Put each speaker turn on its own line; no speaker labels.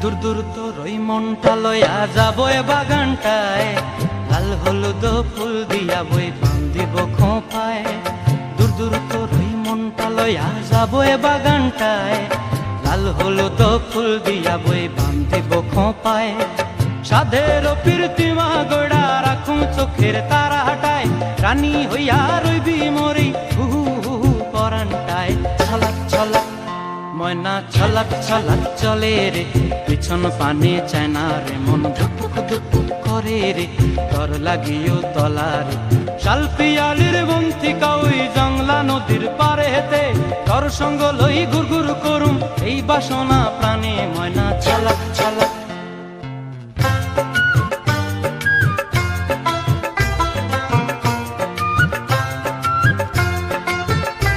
দূর দূর তোর ওই মনটা লয়া যাবো এ বাগানটায়, লাল হলুদ ফুল দিয়া বই বান্ধিব খোঁপায়। দূর দূর তোর ওই মনটা লয়া যাবো এ বাগানটায়, লাল হলুদ ফুল দিয়া বই বান্ধিব খোঁপায়। সাধের প্রীতিমা গড়া রাখুন চোখের তারা হাটায়, রানী হইয়া রইবি মরি হুহু হুহু পরানটায়। ছলাক ছলাক ময়না ছলাক ছলাক চলে রে, পিছন পানে চায় না রে, মন ধুপুক ধুপুক করে রে, তর লাগিও তলার। শালপিয়ালির বন্তিকা ওই জংলা নদীর পারে হেতে, তর সঙ্গ লই ঘুর ঘুর করুম এই বাসনা প্রাণে। ময়না ছলাক ছলাক